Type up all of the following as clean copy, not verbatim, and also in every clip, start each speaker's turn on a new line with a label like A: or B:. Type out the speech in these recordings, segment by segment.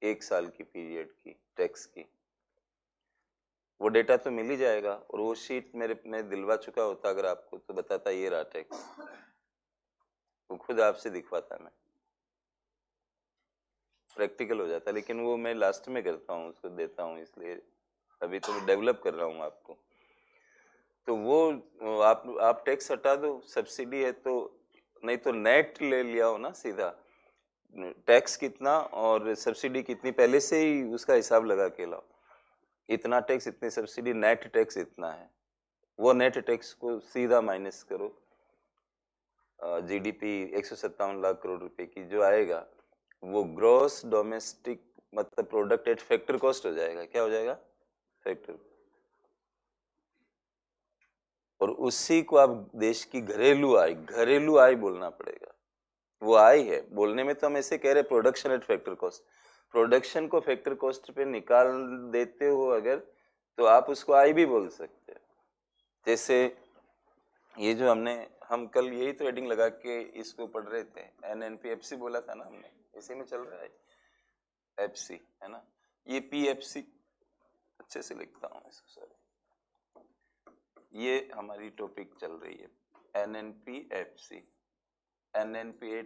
A: 1 साल की पीरियड की टैक्स की, वो डेटा तो मिल ही जाएगा। और वो शीट मेरे मैं दिलवा चुका होता अगर आपको, तो बताता ये रहा टैक्स, वो खुद आपसे दिखवाता, मैं प्रैक्टिकल हो जाता। लेकिन वो मैं लास्ट में करता हूँ, उसको देता हूँ, इसलिए अभी तो डेवलप कर रहा हूँ आपको। तो वो आप टैक्स हटा दो, सब्सिडी है तो, नहीं तो नेट ले लिया हो ना सीधा, टैक्स कितना और सब्सिडी कितनी पहले से ही उसका हिसाब लगा के लाओ, इतना टैक्स इतनी सब्सिडी, नेट टैक्स इतना है, वो नेट टैक्स को सीधा माइनस करो। जीडीपी 157 लाख करोड़ रुपए की जो आएगा, वो ग्रॉस डोमेस्टिक मतलब प्रोडक्ट एट फैक्टर कॉस्ट हो जाएगा। क्या हो जाएगा? फैक्टर। और उसी को आप देश की घरेलू आय बोलना पड़ेगा। वो आय है, बोलने में तो हम ऐसे कह रहे production at factor cost, production को फैक्टर कॉस्ट पे निकाल देते हो अगर, तो आप उसको आय भी बोल सकते हो। जैसे ये जो हम कल यही तो हेडिंग लगा के इसको पढ़ रहे थे, एनएनपीएफसी बोला था ना हमने, इसी में चल रहा है एफसी, है ना। ये पीएफसी, अच्छे से लिखता हूँ इसको, सॉरी, ये हमारी टॉपिक चल रही है एनएनपीएफसी, एनएनपी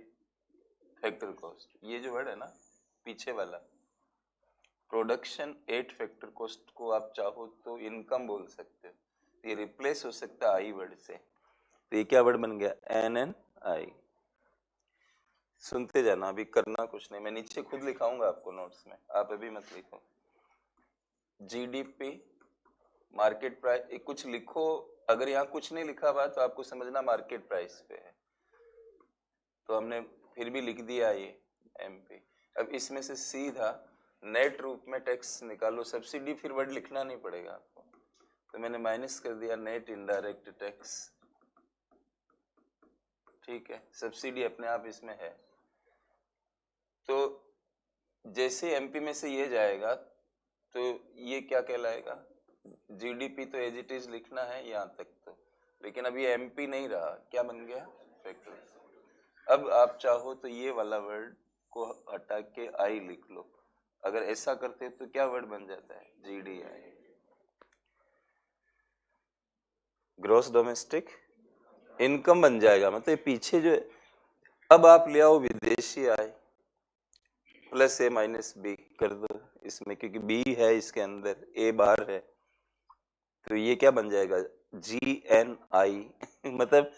A: फैक्टर कॉस्ट। ये जो वर्ड है ना पीछे वाला, प्रोडक्शन एट फैक्टर कॉस्ट को आप चाहो तो इनकम बोल सकते हो, ये रिप्लेस हो सकता है आई वर्ड से। तो ये क्या वर्ड बन गया? एन एन आई। सुनते जाना, अभी करना कुछ नहीं, मैं नीचे खुद लिखाऊंगा आपको नोट्स में, आप अभी मत लिखो। जीडीपी, मार्केट प्राइस, कुछ लिखो। अगर यहाँ कुछ नहीं लिखा हुआ तो आपको समझना मार्केट प्राइस पे है, तो हमने फिर भी लिख दिया ये एमपी। अब इसमें से सीधा नेट रूप में टैक्स निकालो, सब्सिडी फिर वर्ड लिखना नहीं पड़ेगा आपको, तो मैंने माइनस कर दिया नेट इनडायरेक्ट टैक्स। ठीक है, सब्सिडी अपने आप इसमें है। तो जैसे एमपी में से ये जाएगा तो ये क्या कहलाएगा? जीडीपी तो एज इट इज लिखना है यहाँ तक तो, लेकिन अब ये एमपी नहीं रहा, क्या बन गया? फैक्टर। अब आप चाहो तो ये वाला वर्ड को हटा के आई लिख लो। अगर ऐसा करते तो क्या वर्ड बन जाता है? जीडीआई, ग्रॉस डोमेस्टिक इनकम बन जाएगा। मतलब ये पीछे जो है, अब आप ले आओ विदेशी I plus A minus B कर दो इसमें, क्योंकि बी है इसके अंदर, ए बाहर है, तो ये क्या बन जाएगा? जी एन आई मतलब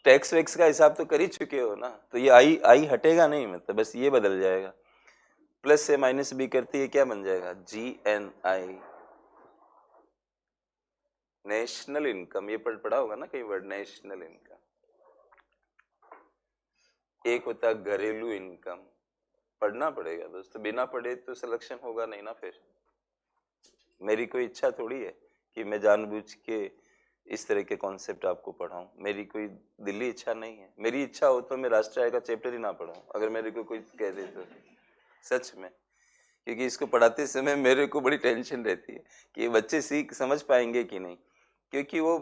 A: टैक्स वैक्स का हिसाब तो कर ही चुके हो ना, तो ये आई आई हटेगा नहीं, मतलब बस ये बदल जाएगा। प्लस से माइनस बी करते ये क्या बन जाएगा? जी एन आई, नेशनल इनकम। ये पढ़ा होगा ना कई वर्ड, नेशनल इनकम। एक होता घरेलू इनकम, पढ़ना पड़ेगा दोस्तों, बिना पढ़े तो सिलेक्शन होगा नहीं ना। फिर मेरी कोई इच्छा थोड़ी है कि मैं जानबूझ के इस तरह के कॉन्सेप्ट आपको पढ़ाऊं, मेरी कोई दिल्ली इच्छा नहीं है। मेरी इच्छा हो तो मैं राष्ट्र आय का चैप्टर ही ना पढ़ाऊं, अगर मेरे को कोई कह दे तो, सच में। क्योंकि इसको पढ़ाते समय मेरे को बड़ी टेंशन रहती है कि ये बच्चे सीख समझ पाएंगे कि नहीं, क्योंकि वो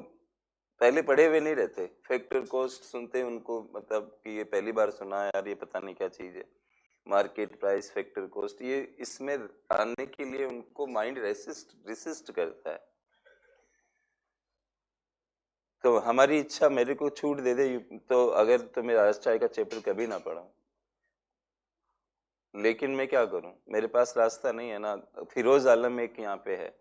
A: पहले पढ़े हुए नहीं रहते। फैक्टर कॉस्ट सुनते उनको मतलब कि ये पहली बार सुना है यार, ये पता नहीं क्या चीज है। मार्केट प्राइस, फैक्टर कॉस्ट, ये इसमें आने के लिए उनको माइंड रेसिस्ट करता है। तो हमारी इच्छा मेरे को छूट दे दे तो अगर तो मैं राष्ट्र आय का चैप्टर कभी ना पढ़ाऊं, लेकिन मैं क्या करूं, मेरे पास रास्ता नहीं है ना। फिरोज आलम एक यहाँ पे है,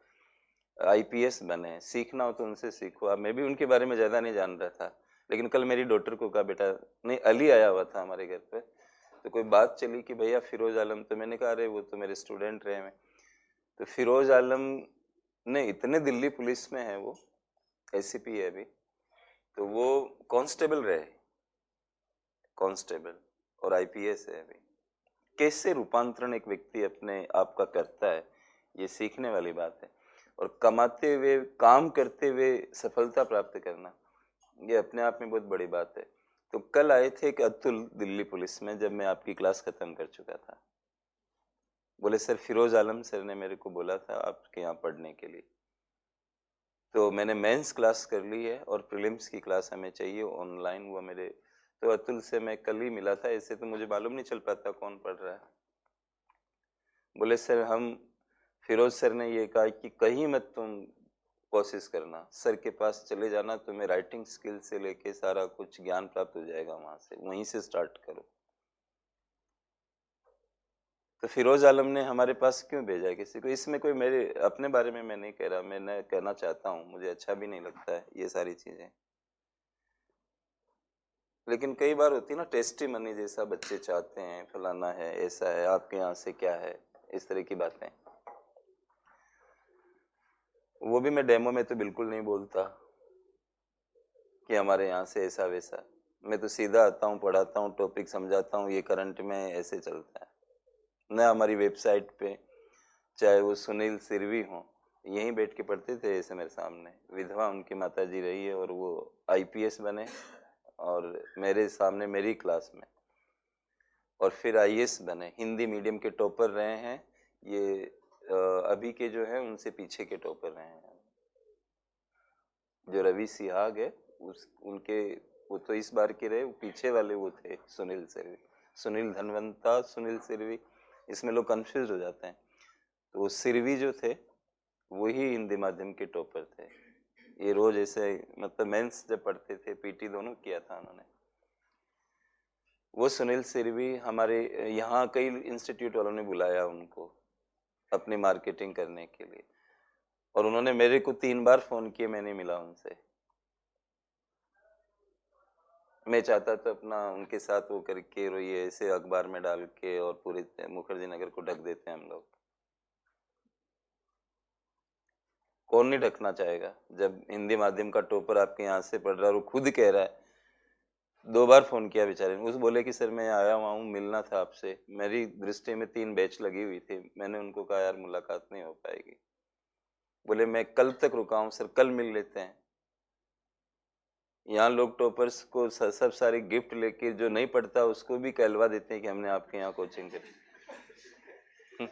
A: आईपीएस बने, सीखना हो तो उनसे सीखो। अब मैं भी उनके बारे में ज्यादा नहीं जान रहा था, लेकिन कल मेरी डॉटर को कहा बेटा, नहीं अली आया हुआ था हमारे घर पे, तो कोई बात चली कि भैया फिरोज आलम, तो मैंने कहा अरे वो तो मेरे स्टूडेंट रहे हैं। तो फिरोज आलम ने इतने, दिल्ली पुलिस में है वो, एसीपी है अभी, तो वो कांस्टेबल रहे, कांस्टेबल, और आईपीएस है अभी। कैसे रूपांतरण एक व्यक्ति अपने आप का करता है, ये सीखने वाली बात है। और कमाते हुए, काम करते हुए सफलता प्राप्त करना, ये अपने आप में बहुत बड़ी बात है। तो कल आए थे कि अतुल दिल्ली पुलिस में, जब मैं आपकी क्लास खत्म कर चुका था, बोले सर फिरोज आलम सर ने मेरे को बोला था आपके यहाँ पढ़ने के लिए। तो मैंने मेंस क्लास कर ली है और प्रीलिम्स की क्लास हमें चाहिए ऑनलाइन, वो मेरे, तो अतुल से मैं कल ही मिला था, ऐसे तो मुझे मालूम नहीं चल पाता कौन पढ़ रहा है। बोले सर हम, फिरोज सर ने ये कहा कि कहीं मत तुम कोशिश करना, सर के पास चले जाना, तुम्हें राइटिंग स्किल से लेके सारा कुछ ज्ञान प्राप्त हो जाएगा, वहां से वहीं से स्टार्ट करो। तो फिरोज आलम ने हमारे पास क्यों भेजा है किसी को? इसमें कोई मेरे अपने बारे में मैं नहीं कह रहा, मैं कहना चाहता हूँ, मुझे अच्छा भी नहीं लगता है ये सारी चीजें, लेकिन कई बार होती है ना टेस्टी मनी जैसा बच्चे चाहते हैं, फलाना है, ऐसा है, आपके यहाँ से क्या है, इस तरह की बातें। वो भी मैं डेमो में तो बिल्कुल नहीं बोलता कि हमारे यहाँ से ऐसा वैसा। मैं तो सीधा आता हूँ, पढ़ाता हूँ, टॉपिक समझाता हूँ, ये करंट में ऐसे चलता है ना। हमारी वेबसाइट पे चाहे वो सुनील सिरवी हो, यहीं बैठ के पढ़ते थे ऐसे मेरे सामने, विधवा उनकी माता जी रही है और वो आईपीएस बने और मेरे सामने मेरी क्लास में, और फिर आईएएस बने, हिंदी मीडियम के टॉपर रहे हैं ये। अभी के जो है उनसे पीछे के टॉपर रहे हैं, जो रवि सिहाग है उस उनके, वो तो इस बार के रहे, वो पीछे वाले वो थे सुनील सिरवी, सुनील धनवंता, सुनील सिरवी, इसमें लोग कंफ्यूज हो जाते हैं। तो वो सिरवी जो थे वही हिंदी माध्यम के टॉपर थे। ये रोज ऐसे मतलब मेंस जब पढ़ते थे, पीटी दोनों किया था उन्होंने। वो सुनील सिरवी हमारे यहाँ कई इंस्टीट्यूट वालों ने बुलाया उनको अपनी मार्केटिंग करने के लिए, और उन्होंने मेरे को 3 बार फोन किए, मैं नहीं मिला उनसे। मैं चाहता तो अपना उनके साथ वो करके रोइए ऐसे अखबार में डाल के, और पूरे मुखर्जी नगर को ढक देते हैं हम लोग। कौन नहीं ढकना चाहेगा जब हिंदी माध्यम का टॉपर आपके यहाँ से पढ़ रहा है और वो खुद कह रहा है। 2 बार फोन किया बेचारे ने, उस बोले कि सर मैं आया हुआ हूँ, मिलना था आपसे, मेरी दृष्टि में 3 बैच लगी हुई थी। मैंने उनको कहा यार मुलाकात नहीं हो पाएगी। बोले मैं कल तक रुका हूँ सर, कल मिल लेते हैं। यहाँ लोग टॉपर्स को सब सारे गिफ्ट लेके, जो नहीं पढ़ता उसको भी कहलवा देते हैं कि हमने आपके यहाँ कोचिंग करी।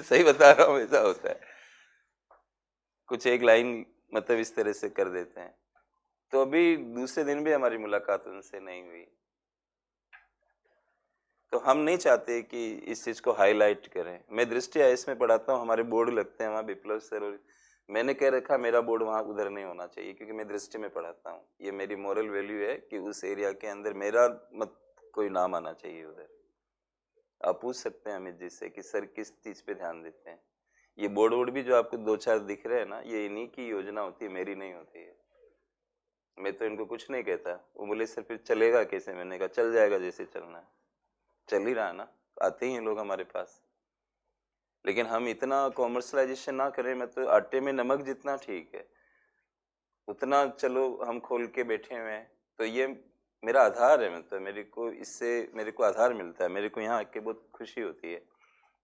A: सही बता रहा हूँ, ऐसा होता है। कुछ एक लाइन मतलब इस तरह से कर देते हैं। तो अभी दूसरे दिन भी हमारी मुलाकात उनसे नहीं हुई। तो हम नहीं चाहते कि इस चीज को हाईलाइट करें। मैं दृष्टि आईएएस में पढ़ाता हूँ, हमारे बोर्ड लगते हैं वहाँ, विप्लव सर, और मैंने कह रखा मेरा बोर्ड वहाँ उधर नहीं होना चाहिए, क्योंकि मैं दृष्टि में पढ़ाता हूँ। ये मेरी मोरल वैल्यू है कि उस एरिया के अंदर मेरा मत कोई नाम आना चाहिए उधर। आप पूछ सकते हैं अमित जी से कि सर किस चीज पे ध्यान देते हैं। ये बोर्ड वोर्ड भी जो आपको 2-4 दिख रहे हैं ना, ये इन्हीं की योजना होती है, मेरी नहीं होती है। मैं तो इनको कुछ नहीं कहता। वो बोले सर फिर चलेगा कैसे? मैंने कहा चल जाएगा जैसे चलना है, चल ही रहा है ना, आते ही हैं लोग हमारे पास। लेकिन हम इतना कॉमर्शलाइजेशन ना करें, मतलब आटे में नमक जितना ठीक है उतना चलो हम खोल के बैठे हुए हैं। तो ये मेरा आधार है, मतलब मेरे को इससे मेरे को आधार मिलता है, मेरे को यहाँ आके बहुत खुशी होती है।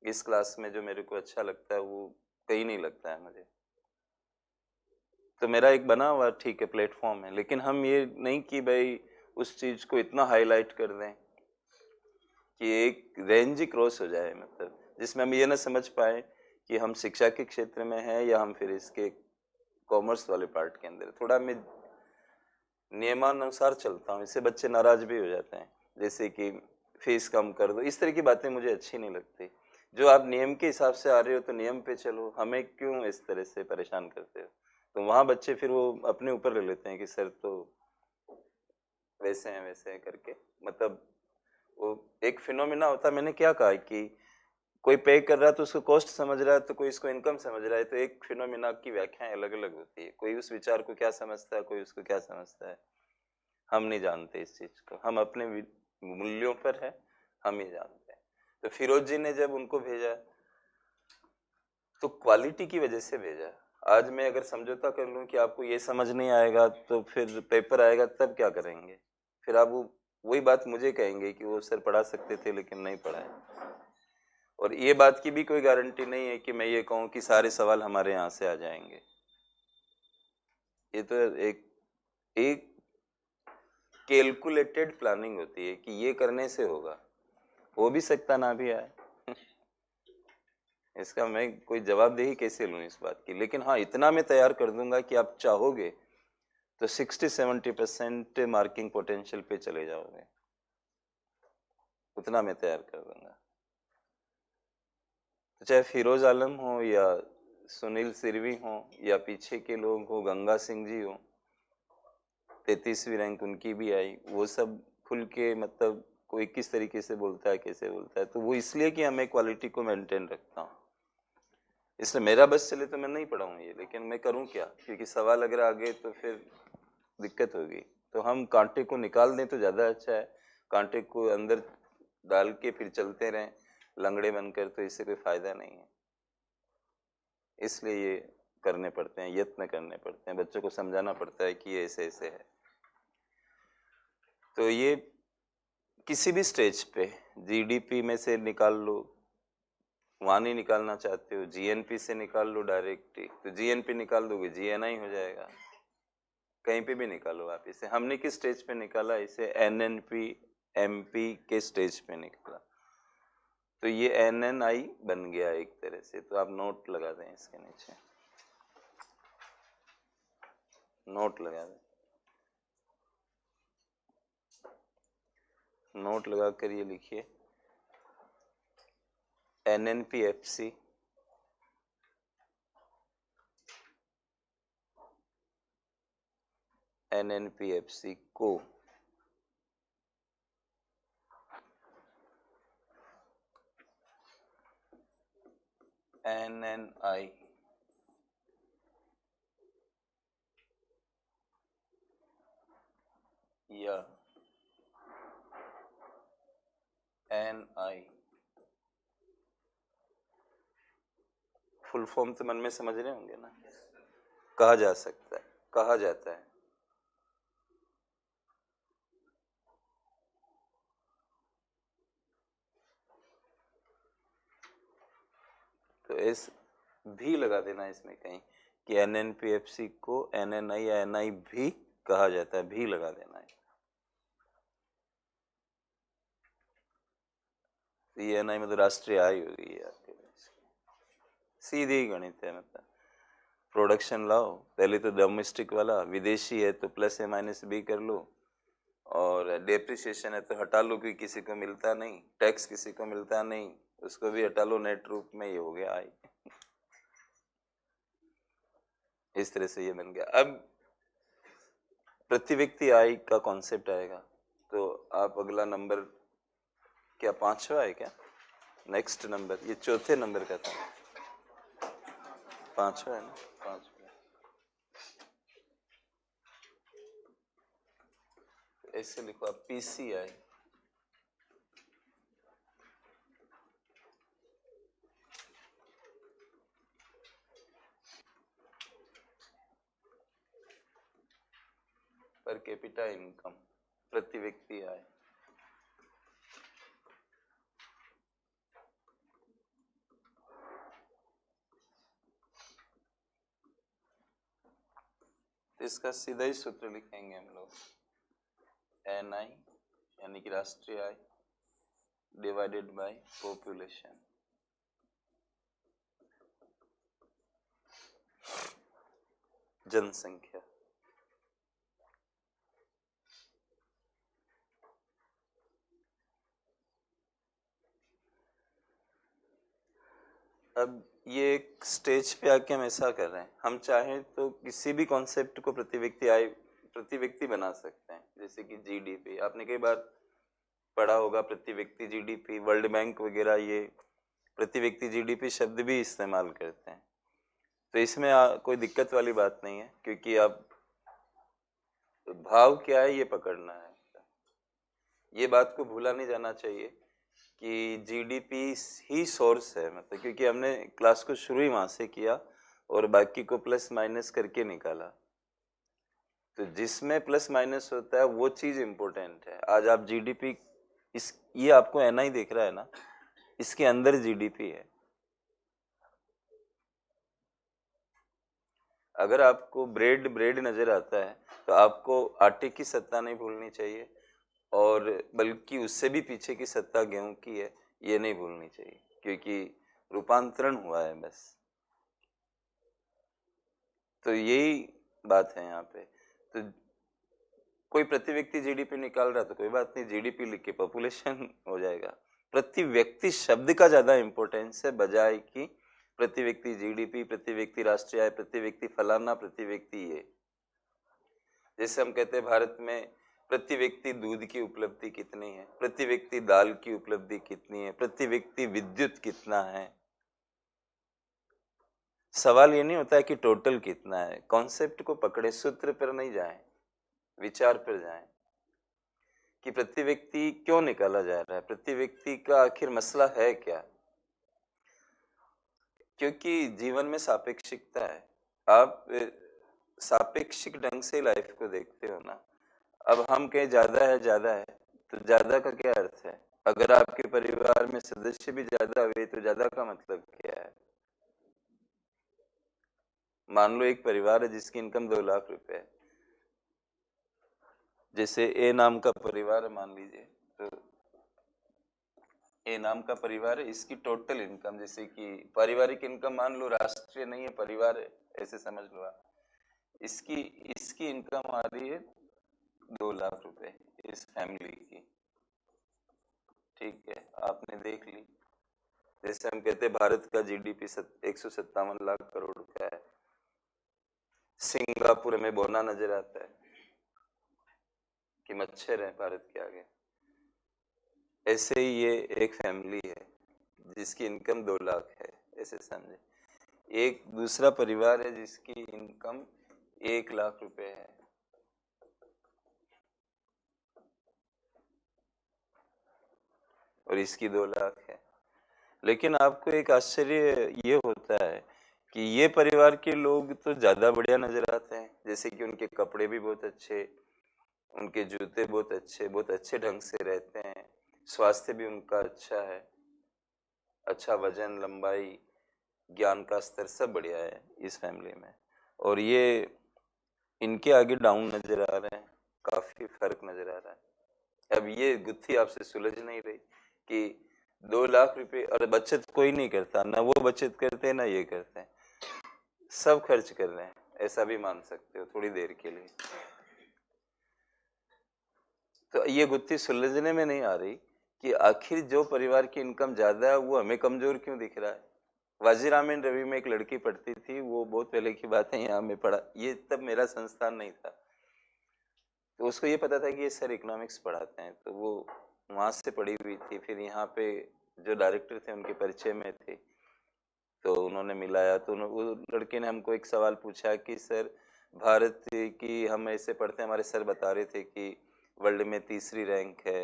A: इस क्लास में जो मेरे को अच्छा लगता है वो कहीं नहीं लगता है मुझे। तो मेरा एक बना हुआ ठीक है प्लेटफॉर्म है, लेकिन हम ये नहीं कि भाई उस चीज को इतना हाईलाइट कर दें कि एक रेंज ही क्रॉस हो जाए, मतलब जिसमें हम ये ना समझ पाए कि हम शिक्षा के क्षेत्र में हैं या हम फिर इसके कॉमर्स वाले पार्ट के अंदर। थोड़ा मैं नियमानुसार चलता हूँ, इससे बच्चे नाराज भी हो जाते हैं, जैसे कि फीस कम कर दो, इस तरह की बातें मुझे अच्छी नहीं लगती। जो आप नियम के हिसाब से आ रहे हो तो नियम पे चलो, हमें क्यों इस तरह से परेशान करते हो? तो वहाँ बच्चे फिर वो अपने ऊपर ले लेते हैं कि सर तो वैसे हैं करके। मतलब वो एक फिनोमिना होता है। मैंने क्या कहा कि कोई पे कर रहा है तो उसको कॉस्ट समझ रहा है, तो कोई इसको इनकम समझ रहा है। तो एक फिनोमिना की व्याख्याएं अलग अलग होती है, कोई उस विचार को क्या समझता है, कोई उसको क्या समझता है। हम नहीं जानते इस चीज को, हम अपने मूल्यों पर है, हम ही जानते हैं। तो फिरोज जी ने जब उनको भेजा तो क्वालिटी की वजह से भेजा। आज मैं अगर समझौता कर लूं कि आपको ये समझ नहीं आएगा तो फिर पेपर आएगा तब क्या करेंगे? फिर आप वही बात मुझे कहेंगे कि वो सर पढ़ा सकते थे लेकिन नहीं पढ़ाए। और ये बात की भी कोई गारंटी नहीं है कि मैं ये कहूँ कि सारे सवाल हमारे यहाँ से आ जाएंगे। ये तो एक एक कैलकुलेटेड प्लानिंग होती है कि ये करने से होगा, हो भी सकता ना भी आए। इसका मैं कोई जवाबदेही कैसे लूं इस बात की? लेकिन हाँ इतना मैं तैयार कर दूंगा कि आप चाहोगे तो 60-70% मार्किंग पोटेंशियल पे चले जाओगे, उतना मैं तैयार कर दूंगा। चाहे फिरोज आलम हो या सुनील सिरवी हो या पीछे के लोग हो, गंगा सिंह जी हो, 33वीं रैंक उनकी भी आई, वो सब खुल के मतलब कोई किस तरीके से बोलता है, कैसे बोलता है, तो वो इसलिए कि हमें क्वालिटी को मेंटेन रखता हूँ। इसलिए मेरा बस चले तो मैं नहीं पढ़ाऊँ ये, लेकिन मैं करूँ क्या, क्योंकि सवाल अगर आ गए तो फिर दिक्कत होगी। तो हम कांटे को निकाल दें तो ज़्यादा अच्छा है, कांटे को अंदर डाल के फिर चलते रहें लंगड़े बनकर, तो इससे कोई फायदा नहीं है। इसलिए ये करने पड़ते हैं, यत्न करने पड़ते हैं, बच्चों को समझाना पड़ता है कि ये ऐसे ऐसे है। तो ये किसी भी स्टेज पे जीडीपी में से निकाल लो, वहाँ नहीं निकालना चाहते हो जीएनपी से निकाल लो डायरेक्ट, तो जीएनपी निकाल दोगे जीएनआई हो जाएगा। कहीं पे भी निकालो आप इसे। हमने किस स्टेज पे निकाला इसे? एनएनपी एमपी के स्टेज पे निकाला, तो ये एनएनआई बन गया एक तरह से। तो आप नोट लगा दें इसके नीचे, नोट लगा दें, नोट लगा कर ये लिखिए एनएनपीएफसी एनएनपीएफसी को एनएनआई या एनआई, फुल फॉर्म तो मन में समझ रहे होंगे ना, कहा जा सकता है, कहा जाता है। तो एस भी लगा देना इसमें कहीं कि एनएनपीएफसी को एनएनआई या एनआई भी कहा जाता है, भी लगा देना है। ये एनआई में तो राष्ट्रीय आय होगी आपके पास, सीधी गणित है। मतलब प्रोडक्शन लाओ, पहले तो डोमेस्टिक वाला, विदेशी है तो प्लस ए माइनस बी कर लो, और डेप्रिसिएशन है तो हटा लो, क्योंकि किसी को मिलता नहीं, टैक्स किसी को मिलता नहीं, उसको भी हटा लो, नेट रूप में ये हो गया आय। इस तरह से ये बन गया। अब प्रति व्यक्ति आय का कॉन्सेप्ट आएगा, तो आप अगला नंबर क्या 5वां है क्या? नेक्स्ट नंबर, ये चौथे नंबर का था, 5वां है ना, 5वां। ऐसे लिखो आप पीसीआई, पर कैपिटा इनकम, प्रति व्यक्ति आय। तो इसका सीधा ही सूत्र लिखेंगे हम लोग, एन आई यानी कि राष्ट्रीय आय डिवाइडेड बाय पॉपुलेशन। जनसंख्या। अब ये एक स्टेज पे आके हम ऐसा कर रहे हैं, हम चाहें तो किसी भी कॉन्सेप्ट को प्रति व्यक्ति आय, प्रति व्यक्ति बना सकते हैं। जैसे कि जीडीपी आपने कई बार पढ़ा होगा, प्रति व्यक्ति जीडीपी, वर्ल्ड बैंक वगैरह ये प्रति व्यक्ति जीडीपी शब्द भी इस्तेमाल करते हैं। तो इसमें कोई दिक्कत वाली बात नहीं है, क्योंकि अब भाव क्या है ये पकड़ना है। ये बात को भूला नहीं जाना चाहिए कि जीडीपी ही सोर्स है, मतलब क्योंकि हमने क्लास को शुरू ही वहां से किया और बाकी को प्लस माइनस करके निकाला। तो जिसमें प्लस माइनस होता है वो चीज इंपॉर्टेंट है। आज आप जीडीपी, इस ये आपको एनआई देख रहा है ना, इसके अंदर जीडीपी है। अगर आपको ब्रेड ब्रेड नजर आता है तो आपको आटे की सत्ता नहीं भूलनी चाहिए, और बल्कि उससे भी पीछे की सत्ता गेहूं की है, ये नहीं भूलनी चाहिए, क्योंकि रूपांतरण हुआ है बस। तो यही बात है यहाँ पे। तो कोई प्रति व्यक्ति जीडीपी निकाल रहा है तो कोई बात नहीं, जीडीपी लिख के पॉपुलेशन हो जाएगा, प्रति व्यक्ति शब्द का ज्यादा इंपॉर्टेंस है बजाय कि प्रति व्यक्ति जीडीपी, प्रति व्यक्ति राष्ट्रीय आय, प्रति व्यक्ति फलाना, प्रति व्यक्ति ये। जैसे हम कहते हैं भारत में प्रति व्यक्ति दूध की उपलब्धि कितनी है, प्रति व्यक्ति दाल की उपलब्धि कितनी है, प्रति व्यक्ति विद्युत कितना है। सवाल ये नहीं होता है कि टोटल कितना है। कॉन्सेप्ट को पकड़े, सूत्र पर नहीं जाएं, विचार पर जाएं कि प्रति व्यक्ति क्यों निकाला जा रहा है, प्रति व्यक्ति का आखिर मसला है क्या। क्योंकि जीवन में सापेक्षिकता है। आप सापेक्षिक ढंग से लाइफ को देखते हो ना। अब हम कहें ज्यादा है तो ज्यादा का क्या अर्थ है? अगर आपके परिवार में सदस्य भी ज्यादा हुए तो ज्यादा का मतलब क्या है? मान लो एक परिवार है जिसकी इनकम 2 लाख रुपए है। जैसे ए नाम का परिवार है मान लीजिए, तो ए नाम का परिवार है, इसकी टोटल इनकम, जैसे कि पारिवारिक इनकम मान लो, राष्ट्रीय नहीं है, परिवार है, ऐसे समझ लो आप। इसकी इनकम आ रही है 2 लाख रुपए इस फैमिली की। ठीक है, आपने देख ली। जैसे हम कहते हैं भारत का जीडीपी 157 लाख करोड़ का है। सिंगापुर में बोना नजर आता है कि मच्छर है भारत के आगे। ऐसे ही ये एक फैमिली है जिसकी इनकम 2 लाख है, ऐसे समझे। एक दूसरा परिवार है जिसकी इनकम 1 लाख रुपए है। और इसकी 2 लाख है। लेकिन आपको एक आश्चर्य ये होता है कि ये परिवार के लोग तो ज्यादा बढ़िया नजर आते हैं। जैसे कि उनके कपड़े भी बहुत अच्छे, उनके जूते बहुत अच्छे ढंग से रहते हैं, स्वास्थ्य भी उनका अच्छा है, अच्छा वजन, लंबाई, ज्ञान का स्तर सब बढ़िया है इस फैमिली में। और ये इनके आगे डाउन नजर आ रहे हैं, काफी फर्क नजर आ रहा है। अब ये गुत्थी आपसे सुलझ नहीं रही कि 2 लाख रुपए, और बचत कोई नहीं करता, ना वो बचत करते ना ये करते हैं, सब खर्च कर रहे हैं, ऐसा भी मान सकते हो थोड़ी देर के लिए। तो ये गुत्थी सुलझने में नहीं आ रही कि आखिर जो परिवार की इनकम ज्यादा है वो हमें कमजोर क्यों दिख रहा है। वाजीरामन रवि में एक लड़की पढ़ती थी, वो बहुत पहले की बात है, यहाँ में पढ़ा, ये तब मेरा संस्थान नहीं था, तो उसको ये पता था कि ये सर इकोनॉमिक्स पढ़ाते हैं, तो वो वहां से पढ़ी हुई थी। फिर यहाँ पे जो डायरेक्टर थे उनके परिचय में थे, तो उन्होंने मिलाया, तो वो लड़के ने हमको एक सवाल पूछा कि सर भारत की हम ऐसे पढ़ते हैं, हमारे सर बता रहे थे कि वर्ल्ड में 3री रैंक है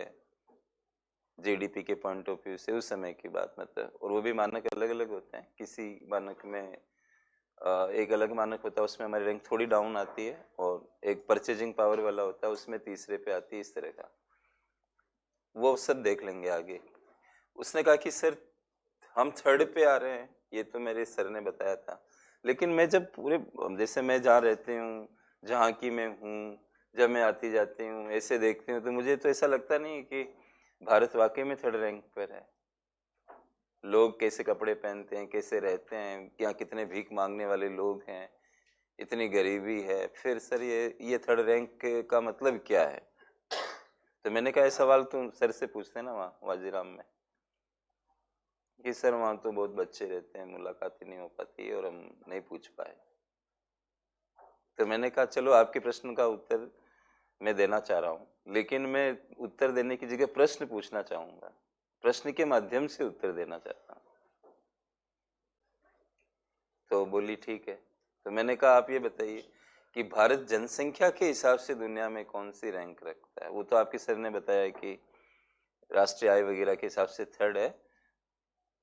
A: जीडीपी के पॉइंट ऑफ व्यू से, उस समय की बात मतलब। और वो भी मानक अलग अलग होते हैं, किसी मानक में एक अलग मानक होता है, उसमें हमारी रैंक थोड़ी डाउन आती है, और एक परचेजिंग पावर वाला होता है उसमें 3रे पे आती है, इस तरह का। वो सब देख लेंगे आगे। उसने कहा कि सर हम 3rd पे आ रहे हैं, ये तो मेरे सर ने बताया था, लेकिन मैं जब पूरे, जैसे मैं जहाँ रहती हूँ, जहाँ की मैं हूँ, जब मैं आती जाती हूँ ऐसे देखती हूँ, तो मुझे तो ऐसा लगता नहीं कि भारत वाकई में 3rd रैंक पर है। लोग कैसे कपड़े पहनते हैं, कैसे रहते हैं, क्या कितने भीख मांगने वाले लोग हैं, इतनी गरीबी है, फिर सर ये 3rd रैंक का मतलब क्या है? तो मैंने कहा सवाल तुम सर से पूछते ना वहाँ वाजीराम में, कि सर वहाँ तो बहुत बच्चे रहते हैं, मुलाकात ही नहीं हो पाती और हम नहीं पूछ पाए। तो मैंने कहा चलो आपके प्रश्न का उत्तर मैं देना चाह रहा हूँ, लेकिन मैं उत्तर देने की जगह प्रश्न पूछना चाहूंगा, प्रश्न के माध्यम से उत्तर देना चाहता हूँ। तो बोली ठीक है। तो मैंने कहा आप ये बताइए कि भारत जनसंख्या के हिसाब से दुनिया में कौन सी रैंक रखता है? वो तो आपके सर ने बताया कि राष्ट्रीय आय वगैरह के हिसाब से 3rd है,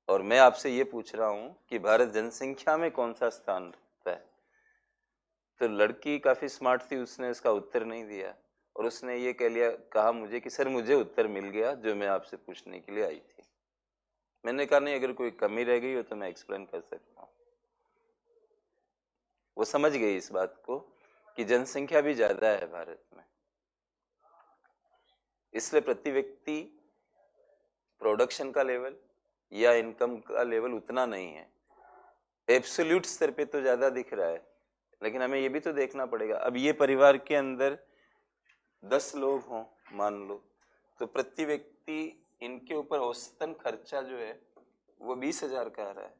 A: और मैं आपसे ये पूछ रहा हूँ कि भारत जनसंख्या में कौन सा स्थान रखता है? तो लड़की काफी स्मार्ट थी, उसने इसका उत्तर नहीं दिया, और उसने ये कहा मुझे कि सर मुझे उत्तर मिल गया जो मैं आपसे पूछने के लिए आई थी। मैंने कहा नहीं, अगर कोई कमी रह गई हो तो मैं एक्सप्लेन कर सकता हूँ। वो समझ गई इस बात को कि जनसंख्या भी ज्यादा है भारत में, इसलिए प्रति व्यक्ति प्रोडक्शन का लेवल या इनकम का लेवल उतना नहीं है। एब्सोल्यूट स्तर पे तो ज्यादा दिख रहा है, लेकिन हमें ये भी तो देखना पड़ेगा। अब ये परिवार के अंदर 10 लोग हों मान लो, तो प्रति व्यक्ति इनके ऊपर औसतन खर्चा जो है वो 20,000 का आ रहा है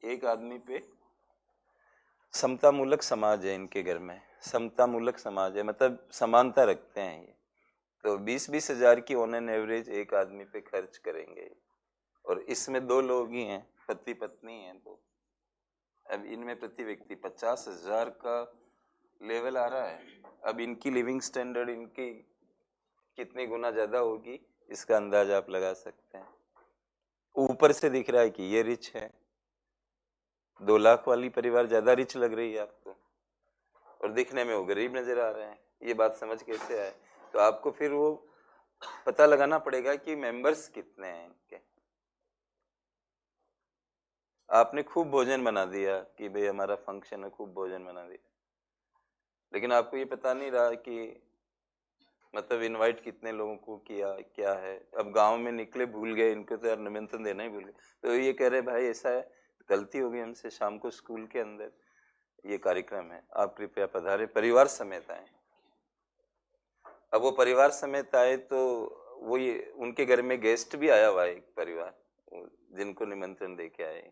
A: एक आदमी पे। समतामूलक समाज है इनके घर में, समतामूलक समाज है, मतलब समानता रखते हैं ये। तो 20,000 की ऑन एन एवरेज एक आदमी पे खर्च करेंगे, और इसमें 2 लोग ही हैं, पति पत्नी हैं। तो अब इनमें प्रति व्यक्ति 50,000 का लेवल आ रहा है। अब इनकी लिविंग स्टैंडर्ड इनकी कितनी गुना ज्यादा होगी इसका अंदाजा आप लगा सकते हैं। ऊपर से दिख रहा है कि ये रिच है, 2 लाख वाली परिवार ज्यादा रिच लग रही है आपको, और दिखने में वो गरीब नजर आ रहे हैं। ये बात समझ कैसे आए? तो आपको फिर वो पता लगाना पड़ेगा कि मेंबर्स कितने हैं इनके। आपने खूब भोजन बना दिया कि भाई हमारा फंक्शन है, खूब भोजन बना दिया, लेकिन आपको ये पता नहीं रहा कि मतलब इनवाइट कितने लोगों को किया, क्या है। अब गांव में निकले, भूल गए, इनको तो यार निमंत्रण देना ही भूल गए, तो ये कह रहे भाई ऐसा है, गलती हो गई हमसे, शाम को स्कूल के अंदर ये कार्यक्रम है, आप कृपया पधारे, परिवार समेत आए। अब वो परिवार समेत आए तो वो ये उनके घर में गेस्ट भी आया हुआ है एक परिवार, जिनको निमंत्रण दे के आए।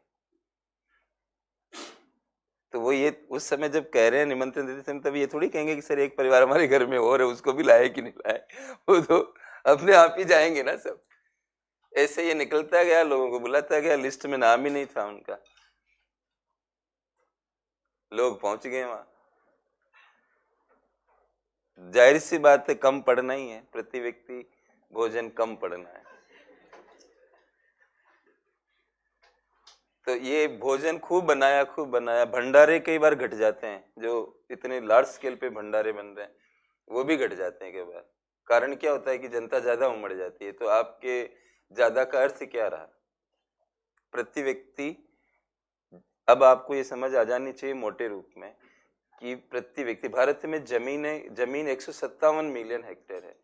A: तो वो ये उस समय जब कह रहे हैं निमंत्रण देते समय, तब ये थोड़ी कहेंगे कि सर एक परिवार हमारे घर में और है, उसको भी लाए कि नहीं लाए। वो तो अपने आप ही जाएंगे ना सब। ऐसे ये निकलता गया, लोगों को बुलाता गया, लिस्ट में नाम ही नहीं था उनका, लोग पहुंच गए वहां। जाहिर सी बात है कम पड़ना ही है, प्रति व्यक्ति भोजन कम पड़ना है। तो ये भोजन खूब बनाया, खूब बनाया, भंडारे कई बार घट जाते हैं, जो इतने लार्ज स्केल पे भंडारे बन रहे हैं वो भी घट जाते हैं कई बार। कारण क्या होता है कि जनता ज्यादा उमड़ जाती है। तो आपके ज्यादा का अर्थ क्या रहा? प्रति व्यक्ति, अब आपको ये समझ आ जानी चाहिए मोटे रूप में कि प्रति व्यक्ति, भारत में जमीन 157 मिलियन हेक्टेयर है,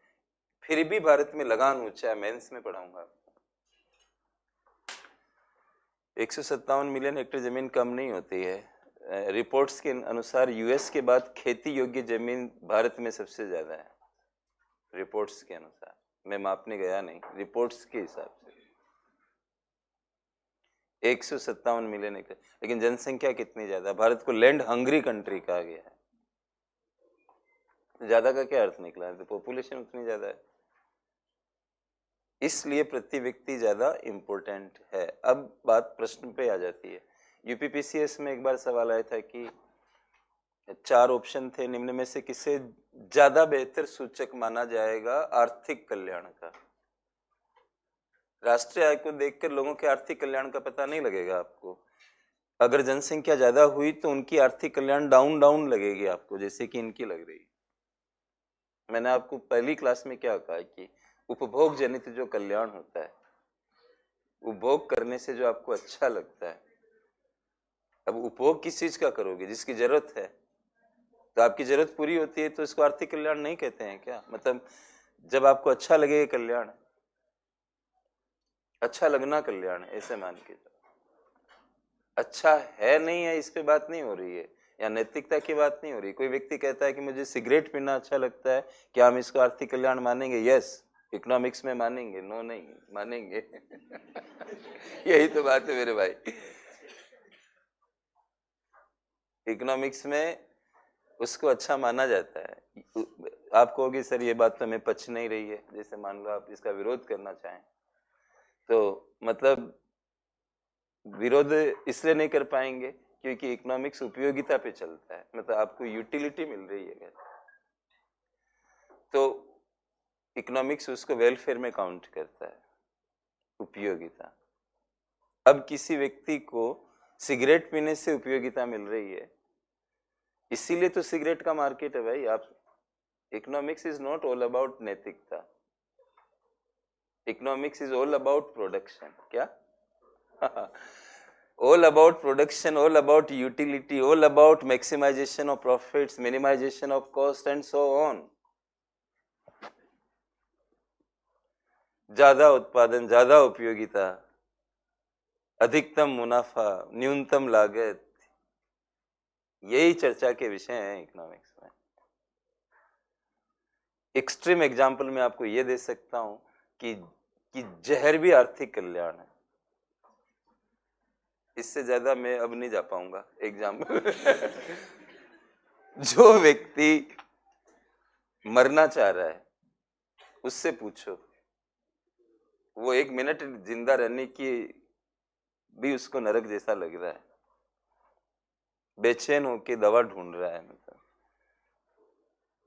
A: फिर भी भारत में लगान ऊंचा है। मेंस में पढ़ाऊंगा, 157 मिलियन हेक्टेयर जमीन कम नहीं होती है। रिपोर्ट्स के अनुसार यूएस के बाद खेती योग्य जमीन भारत में सबसे ज्यादा है, रिपोर्ट्स के अनुसार। मैं मापने गया नहीं, रिपोर्ट्स के हिसाब से 157 मिलियन हेक्टेयर। लेकिन जनसंख्या कितनी ज्यादा? भारत को लैंड हंग्री कंट्री कहा गया है। ज्यादा का क्या अर्थ निकला है? तो पॉपुलेशन उतनी ज्यादा है, इसलिए प्रति व्यक्ति ज्यादा इंपॉर्टेंट है। अब बात प्रश्न पे आ जाती है। यूपीपीसीएस में एक बार सवाल आया था कि 4 ऑप्शन थे, निम्न में से किसे ज्यादा बेहतर सूचक माना जाएगा आर्थिक कल्याण का? राष्ट्रीय आय को देखकर लोगों के आर्थिक कल्याण का पता नहीं लगेगा आपको। अगर जनसंख्या ज्यादा हुई तो उनकी आर्थिक कल्याण डाउन डाउन लगेगी आपको, जैसे कि इनकी लग रही। मैंने आपको पहली क्लास में क्या कहा कि उपभोग जनित जो कल्याण होता है, उपभोग करने से जो आपको अच्छा लगता है। अब उपभोग किस चीज का करोगे? जिसकी जरूरत है। तो आपकी जरूरत पूरी होती है तो इसको आर्थिक कल्याण नहीं कहते हैं क्या? मतलब जब आपको अच्छा लगेगा कल्याण, अच्छा लगना कल्याण, ऐसे मान के। अच्छा है नहीं है इस पे बात नहीं हो रही है, या नैतिकता की बात नहीं हो रही। कोई व्यक्ति कहता है कि मुझे सिगरेट पीना अच्छा लगता है, क्या हम इसको आर्थिक कल्याण मानेंगे? यस, इकोनॉमिक्स में मानेंगे। नो नहीं मानेंगे। यही तो बात है मेरे भाई। इकोनॉमिक्स में उसको अच्छा माना जाता है। आप कहोगे सर ये बात तो हमें पच नहीं रही है, जैसे मान लो आप इसका विरोध करना चाहें, तो मतलब विरोध इसलिए नहीं कर पाएंगे क्योंकि इकोनॉमिक्स उपयोगिता पे चलता है, मतलब आपको यूटिलिटी मिल रही है तो इकोनॉमिक्स उसको वेलफेयर में काउंट करता है, उपयोगिता। अब किसी व्यक्ति को सिगरेट पीने से उपयोगिता मिल रही है, इसीलिए तो सिगरेट का मार्केट है भाई। आप, economics is not all about नैतिकता, economics is all about production. क्या? all about production, all about utility, all about maximization of profits, minimization of cost and so on. ज्यादा उत्पादन, ज्यादा उपयोगिता, अधिकतम मुनाफा, न्यूनतम लागत, यही चर्चा के विषय हैं इकोनॉमिक्स में। एक्सट्रीम एग्जाम्पल मैं आपको ये दे सकता हूं कि जहर भी आर्थिक कल्याण है। इससे ज्यादा मैं अब नहीं जा पाऊंगा एग्जाम्पल। जो व्यक्ति मरना चाह रहा है उससे पूछो, वो 1 मिनट जिंदा रहने की भी उसको नरक जैसा लग रहा है, बेचैन होके दवा ढूंढ रहा है, मतलब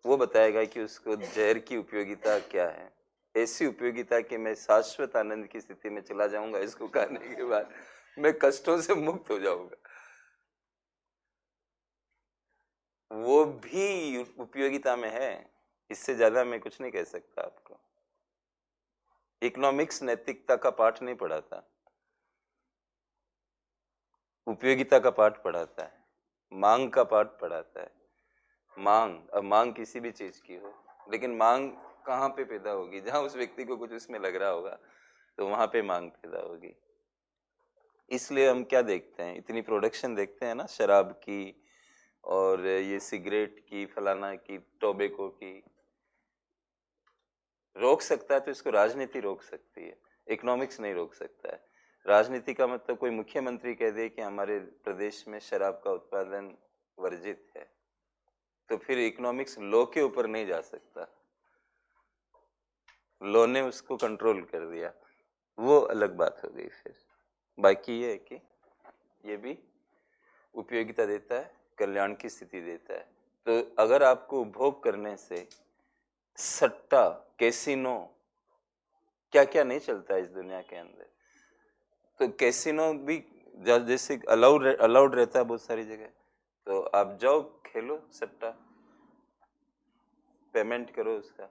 A: वो बताएगा कि उसको जहर की उपयोगिता क्या है। ऐसी उपयोगिता कि मैं शाश्वत आनंद की स्थिति में चला जाऊंगा, इसको खाने के बाद मैं कष्टों से मुक्त हो जाऊंगा। वो भी उपयोगिता में है, इससे ज्यादा मैं कुछ नहीं कह सकता आपको। इकोनॉमिक्स नैतिकता का पाठ नहीं पढ़ाता, उपयोगिता का पाठ पढ़ाता है, मांग का पाठ पढ़ाता है। मांग, अब मांग किसी भी चीज की हो, लेकिन मांग कहाँ पे पैदा होगी? जहां उस व्यक्ति को कुछ उसमें लग रहा होगा तो वहां पे मांग पैदा होगी। इसलिए हम क्या देखते हैं, इतनी प्रोडक्शन देखते हैं ना शराब की और ये सिगरेट की, फलाना की, टोबैको की। रोक सकता है तो इसको राजनीति रोक सकती है, इकोनॉमिक्स नहीं रोक सकता है। राजनीति का मतलब कोई मुख्यमंत्री कह दे कि हमारे प्रदेश में शराब का उत्पादन वर्जित है, तो फिर इकोनॉमिक्स लॉ के ऊपर नहीं जा सकता, लॉ ने उसको कंट्रोल कर दिया, वो अलग बात हो गई। फिर बाकी ये है कि ये भी उपयोगिता देता है, कल्याण की स्थिति देता है। तो अगर आपको उपभोग करने से सट्टा, कैसीनो, क्या क्या नहीं चलता है इस दुनिया के अंदर, तो कैसीनो भी जैसे अलाउड रहता है बहुत सारी जगह, तो आप जाओ खेलो सट्टा, पेमेंट करो उसका।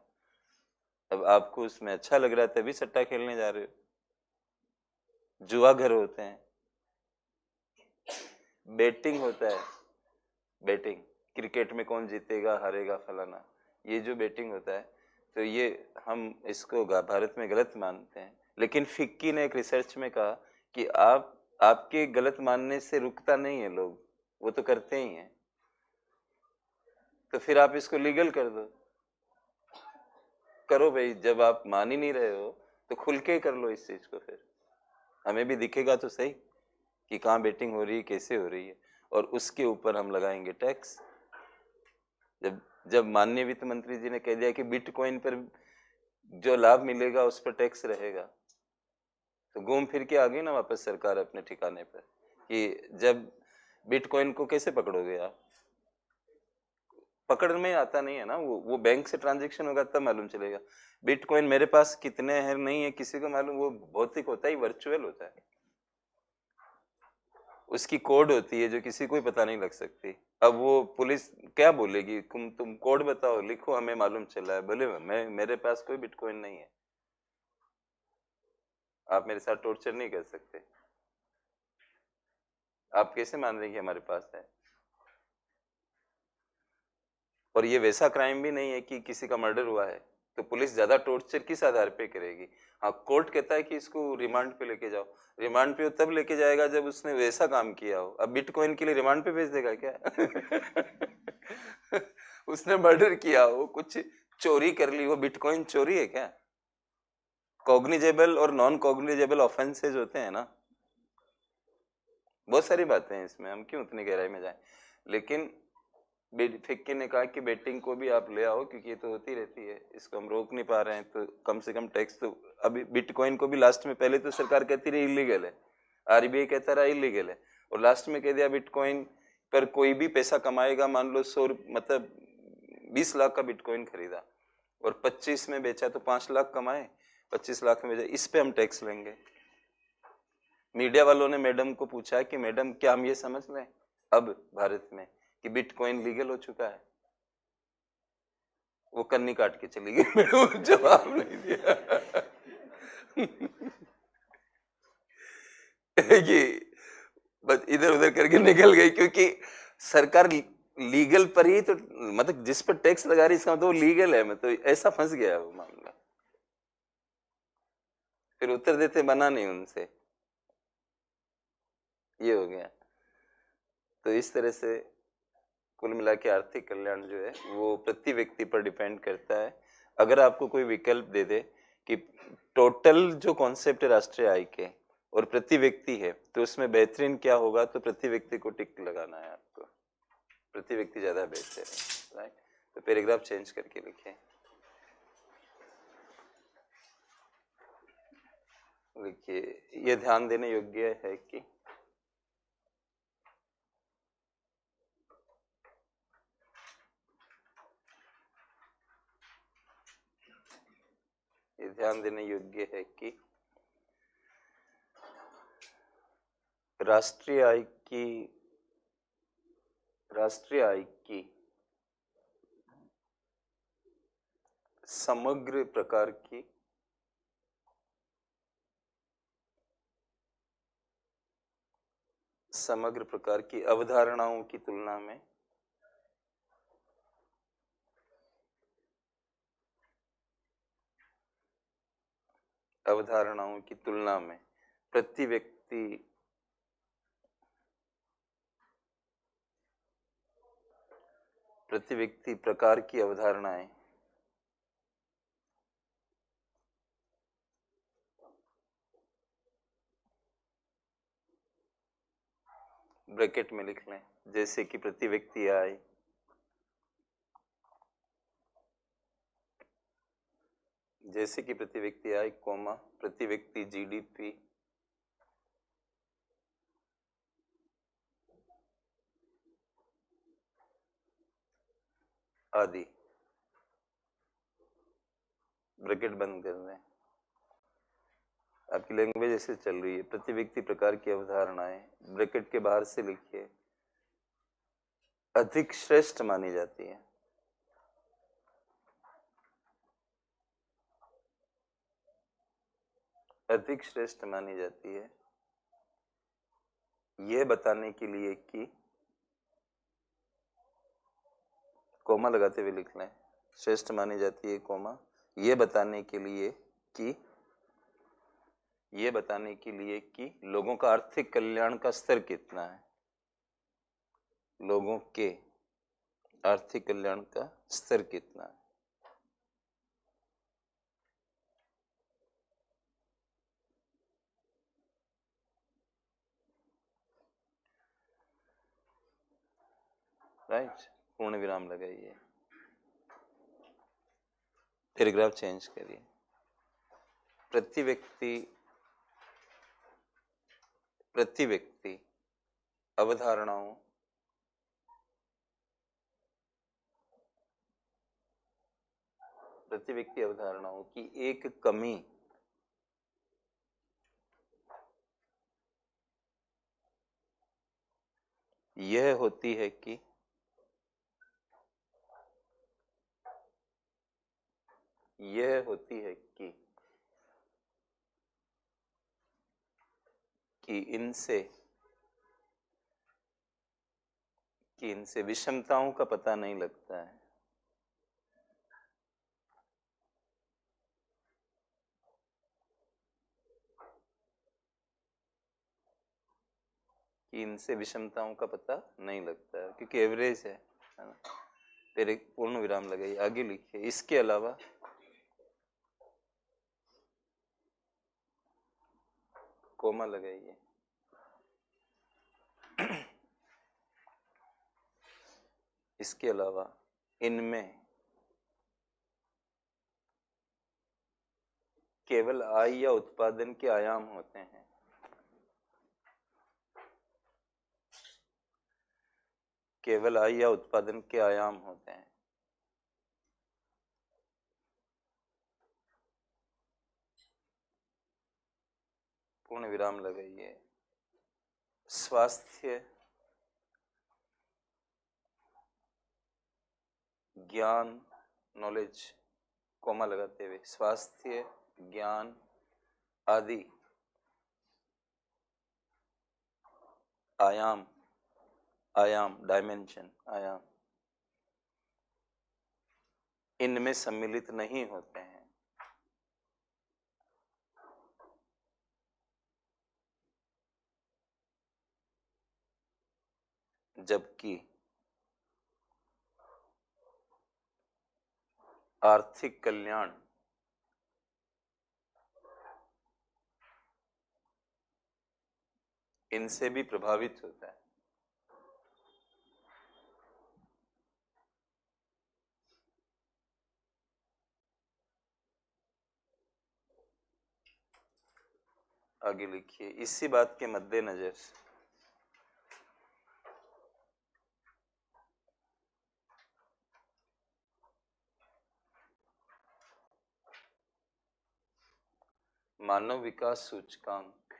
A: अब आपको उसमें अच्छा लग रहा है तभी सट्टा खेलने जा रहे हो। जुआ घर होते हैं, बेटिंग होता है, बेटिंग क्रिकेट में कौन जीतेगा हारेगा फलाना, ये जो बेटिंग होता है, तो ये हम इसको भारत में गलत मानते हैं। लेकिन फिक्की ने एक रिसर्च में कहा कि आपके गलत मानने से रुकता नहीं है लोग, वो तो करते ही हैं, तो फिर आप इसको लीगल कर दो। करो भाई, जब आप मान ही नहीं रहे हो तो खुल के कर लो इस चीज को, फिर हमें भी दिखेगा तो सही कि कहाँ बेटिंग हो रही है, कैसे हो रही है, और उसके ऊपर हम लगाएंगे टैक्स। जब जब माननीय वित्त मंत्री जी ने कह दिया कि बिटकॉइन पर जो लाभ मिलेगा उस पर टैक्स रहेगा, तो घूम फिर के आ गई ना वापस सरकार अपने ठिकाने पर कि जब बिटकॉइन को कैसे पकड़ोगे आप? पकड़ में आता नहीं है ना, वो बैंक से ट्रांजेक्शन होगा तब मालूम चलेगा। बिटकॉइन मेरे पास कितने हैं नहीं है किसी को मालूम, वो भौतिक होता है, वर्चुअल होता है, उसकी कोड होती है जो किसी को भी पता नहीं लग सकती। अब वो पुलिस क्या बोलेगी, तुम कोड बताओ, लिखो, हमें मालूम चला है, बोले मेरे पास कोई बिटकॉइन नहीं है, आप मेरे साथ टॉर्चर नहीं कर सकते, आप कैसे मान रहे हैं कि हमारे पास है? और ये वैसा क्राइम भी नहीं है कि किसी का मर्डर हुआ है तो पुलिस ज्यादा टॉर्चर किस आधार पे करेगी? हाँ, कोर्ट कहता है कि इसको रिमांड पे लेके जाओ, रिमांड पे तब लेके जाएगा जब उसने वैसा काम किया हो। अब बिटकॉइन के लिए रिमांड पे भेज देगा क्या? उसने मर्डर किया हो, कुछ चोरी कर ली हो, बिटकॉइन चोरी है क्या? कॉग्निजेबल और नॉन कॉग्निजेबल ऑफेंसेज होते हैं ना, बहुत सारी बातें हैं इसमें, हम क्यों उतनी गहराई में जाएं। लेकिन फिक्की ने कहा कि बेटिंग को भी आप ले आओ क्योंकि ये तो होती रहती है, इसको हम रोक नहीं पा रहे हैं, तो कम से कम टैक्स तो। अभी बिटकॉइन को भी लास्ट में, पहले तो सरकार कहती रही इलीगल है, आरबीआई कहता रहा इलीगल है, और लास्ट में कह दिया बिटकॉइन पर कोई भी पैसा कमाएगा, मान लो 100 मतलब 20 लाख का बिटकॉइन खरीदा और 25 में बेचा तो 5 लाख कमाए, 25 लाख में बेचा, इस पे हम टैक्स लेंगे। मीडिया वालों ने मैडम को पूछा कि मैडम क्या हम ये समझ लें अब भारत में कि बिटकॉइन लीगल हो चुका है? वो कन्नी काट के चली गई, मैडम जवाब नहीं दिया। कि बस इधर उधर करके निकल गई, क्योंकि सरकार लीगल पर ही तो, मतलब जिस पर टैक्स लगा रही इसका मतलब वो लीगल है, मतलब ऐसा फंस गया वो मामला। फिर उत्तर देते बना नहीं उनसे, ये हो गया। तो इस तरह से कुल मिला के आर्थिक कल्याण जो है वो प्रति व्यक्ति पर डिपेंड करता है, अगर आपको कोई विकल्प दे दे कि टोटल जो कॉन्सेप्ट है राष्ट्रीय आय के और प्रति व्यक्ति है, तो उसमें बेहतरीन क्या होगा, तो प्रति व्यक्ति को टिक लगाना है आपको, प्रति व्यक्ति ज्यादा बेहतर है, राइट। तो पैराग्राफ चेंज करके लिखिए, ये ध्यान देने योग्य है कि ये ध्यान देने योग्य है कि राष्ट्रीय आय की समग्र प्रकार की अवधारणाओं की तुलना में प्रति व्यक्ति प्रकार की अवधारणाएं ब्रैकेट में लिख लें, जैसे कि प्रति व्यक्ति आय, कोमा प्रति व्यक्ति जीडीपी, आदि, ब्रैकेट बंद कर दें। आपकी लैंग्वेज ऐसे चल रही है, प्रति व्यक्ति प्रकार की अवधारणाएं, ब्रैकेट के बाहर से लिखिए, अधिक श्रेष्ठ मानी जाती है, अधिक श्रेष्ठ मानी जाती है, यह बताने के लिए कि, कोमा लगाते हुए लिख लें, श्रेष्ठ मानी जाती है, कोमा, यह बताने के लिए कि लोगों का आर्थिक कल्याण का स्तर कितना है, लोगों के आर्थिक कल्याण का स्तर कितना है। राइट, पूर्ण विराम लगाइए, पैराग्राफ चेंज करिए, प्रति व्यक्ति अवधारणाओं की एक कमी यह होती है कि इनसे विषमताओं का पता नहीं लगता है, क्योंकि एवरेज है ना। फिर एक पूर्ण विराम लगाइए, आगे लिखिए, इसके अलावा कोमा लगाइए, इसके अलावा इनमें केवल आय या उत्पादन के आयाम होते हैं, केवल आय या उत्पादन के आयाम होते हैं, पूर्ण विराम लगाइए, स्वास्थ्य, ज्ञान, नॉलेज, कोमा लगाते हुए, स्वास्थ्य, ज्ञान आदि आयाम, डायमेंशन, आयाम इनमें सम्मिलित नहीं होते हैं, जबकि आर्थिक कल्याण इनसे भी प्रभावित होता है। आगे लिखिए, इसी बात के मद्देनजर मानव विकास सूचकांक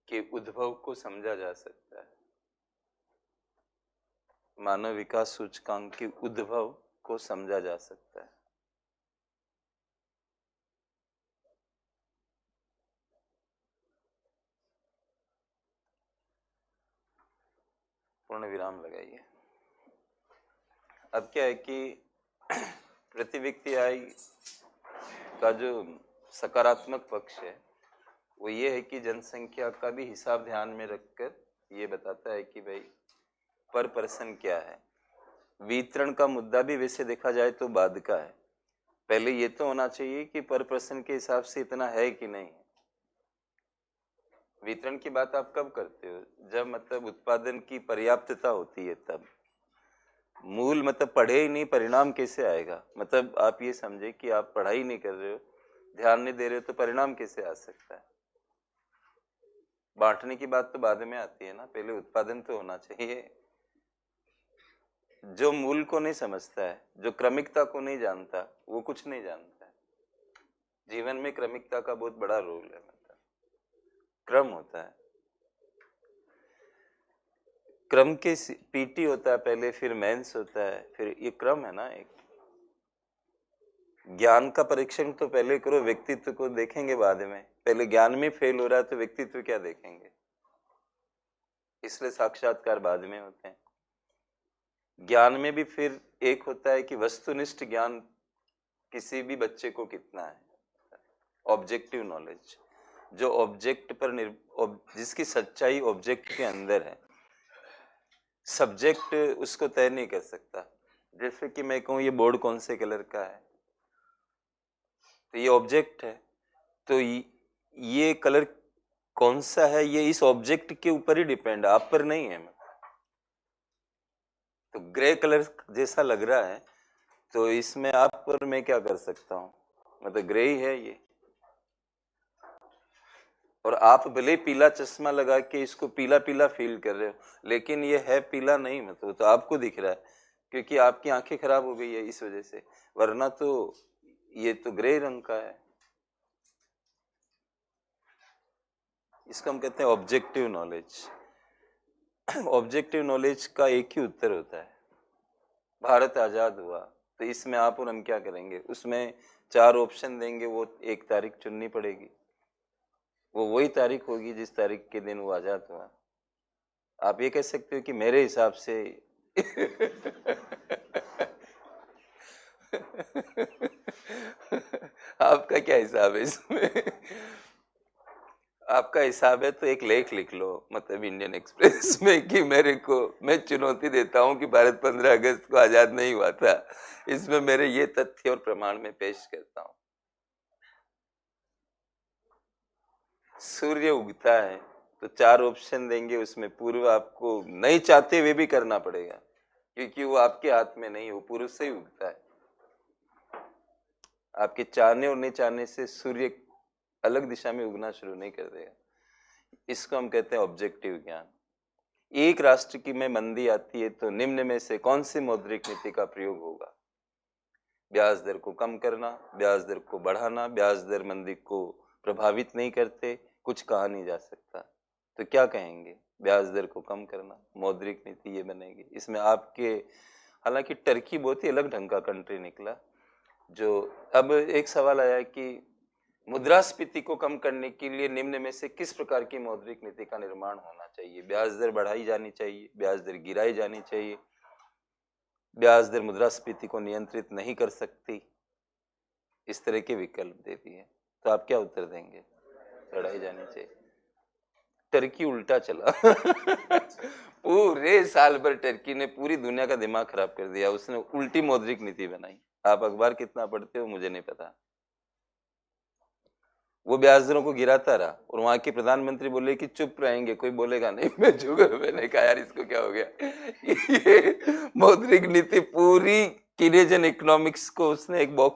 A: के उद्भव को समझा जा सकता है। मानव विकास सूचकांक के उद्भव को समझा जा सकता है। पूर्ण विराम लगाइए। अब क्या है कि प्रति व्यक्ति आय का जो सकारात्मक पक्ष है वो ये है कि जनसंख्या का भी हिसाब ध्यान में रखकर ये बताता है कि भाई पर पर्सन क्या है। वितरण का मुद्दा भी वैसे देखा जाए तो बाद का है। पहले ये तो होना चाहिए कि पर पर्सन के हिसाब से इतना है कि नहीं। वितरण की बात आप कब करते हो? जब मतलब उत्पादन की पर्याप्तता होती है तब। मूल मतलब पढ़े ही नहीं परिणाम कैसे आएगा? मतलब आप ये समझे कि आप पढ़ाई नहीं कर रहे हो, ध्यान नहीं दे रहे हो, तो परिणाम कैसे आ सकता है? बांटने की बात तो बाद में आती है ना, पहले उत्पादन तो होना चाहिए। जो मूल को नहीं समझता है, जो क्रमिकता को नहीं जानता, वो कुछ नहीं जानता है। जीवन में क्रमिकता का बहुत बड़ा रोल है, मतलब क्रम होता है। क्रम के पीटी होता है पहले, फिर मेंस होता है, फिर ये क्रम है ना। एक ज्ञान का परीक्षण तो पहले करो, व्यक्तित्व को देखेंगे बाद में। पहले ज्ञान में फेल हो रहा है तो व्यक्तित्व क्या देखेंगे? इसलिए साक्षात्कार बाद में होते हैं। ज्ञान में भी फिर एक होता है कि वस्तुनिष्ठ ज्ञान किसी भी बच्चे को कितना है, ऑब्जेक्टिव नॉलेज, जो ऑब्जेक्ट पर जिसकी सच्चाई ऑब्जेक्ट के अंदर है, सब्जेक्ट उसको तय नहीं कर सकता। जैसे कि मैं कहूँ ये बोर्ड कौन से कलर का है, तो ये ऑब्जेक्ट है, तो ये कलर कौन सा है ये इस ऑब्जेक्ट के ऊपर ही डिपेंड है, आप पर नहीं है। तो ग्रे कलर जैसा लग रहा है, तो इसमें आप पर मैं क्या कर सकता हूँ? मतलब ग्रे ही है ये। और आप भले पीला चश्मा लगा के इसको पीला पीला फील कर रहे हो, लेकिन ये है पीला नहीं, मतलब तो आपको दिख रहा है क्योंकि आपकी आंखें खराब हो गई है इस वजह से, वरना तो ये तो ग्रे रंग का है। इसको हम कहते हैं ऑब्जेक्टिव नॉलेज। ऑब्जेक्टिव नॉलेज का एक ही उत्तर होता है, भारत आजाद हुआ तो इसमें आप और हम क्या करेंगे? उसमें 4 ऑप्शन देंगे, वो एक तारीख चुननी पड़ेगी, वो वही तारीख होगी जिस तारीख के दिन वो आजाद हुआ। आप ये कह सकते हो कि मेरे हिसाब से आपका क्या हिसाब है इसमें? आपका हिसाब है तो एक लेख लिख लो, मतलब इंडियन एक्सप्रेस में, कि मैं चुनौती देता हूं कि भारत 15 अगस्त को आजाद नहीं हुआ था, इसमें मेरे ये तथ्य और प्रमाण में पेश करता हूं। सूर्य उगता है तो 4 ऑप्शन देंगे, उसमें पूर्व आपको नहीं चाहते हुए भी करना पड़ेगा, क्योंकि वो आपके हाथ में नहीं, वो पूर्व से ही उगता है। आपके चाहने और नहीं चाहने से सूर्य अलग दिशा में उगना शुरू नहीं कर देगा। इसको हम कहते हैं ऑब्जेक्टिव ज्ञान। एक राष्ट्र की में मंदी आती है तो निम्न में से कौन सी मौद्रिक नीति का प्रयोग होगा? ब्याज दर को कम करना, ब्याज दर को बढ़ाना, ब्याज दर मंदी को प्रभावित नहीं करते, कुछ कहा नहीं जा सकता। तो क्या कहेंगे? ब्याज दर को कम करना, मौद्रिक नीति ये बनेगी। इसमें आपके, हालांकि टर्की बहुत ही अलग ढंग का कंट्री निकला। जो अब एक सवाल आया कि मुद्रास्फीति को कम करने के लिए निम्न में से किस प्रकार की मौद्रिक नीति का निर्माण होना चाहिए? ब्याज दर बढ़ाई जानी चाहिए, ब्याज दर गिराई जानी चाहिए, ब्याज दर मुद्रास्फीति को नियंत्रित नहीं कर सकती। इस तरह के विकल्प दे दिए, तो आप क्या उत्तर देंगे? बढ़ाई जानी चाहिए। टर्की उल्टा चला। पूरे साल भर टर्की ने पूरी दुनिया का दिमाग खराब कर दिया, उसने उल्टी मौद्रिक नीति बनाई। आप अखबार कितना पढ़ते हो मुझे नहीं पता। वो ब्याज दरों को गिराता रहा और वहां के प्रधानमंत्री बोले कि चुप रहेंगे, कोई बोलेगा नहीं। मैं चुप, मैंने कहा यार इसको क्या हो गया। ये मौद्रिक नीति पूरी कीनेजियन इकोनॉमिक्स को उसने एक बॉक्स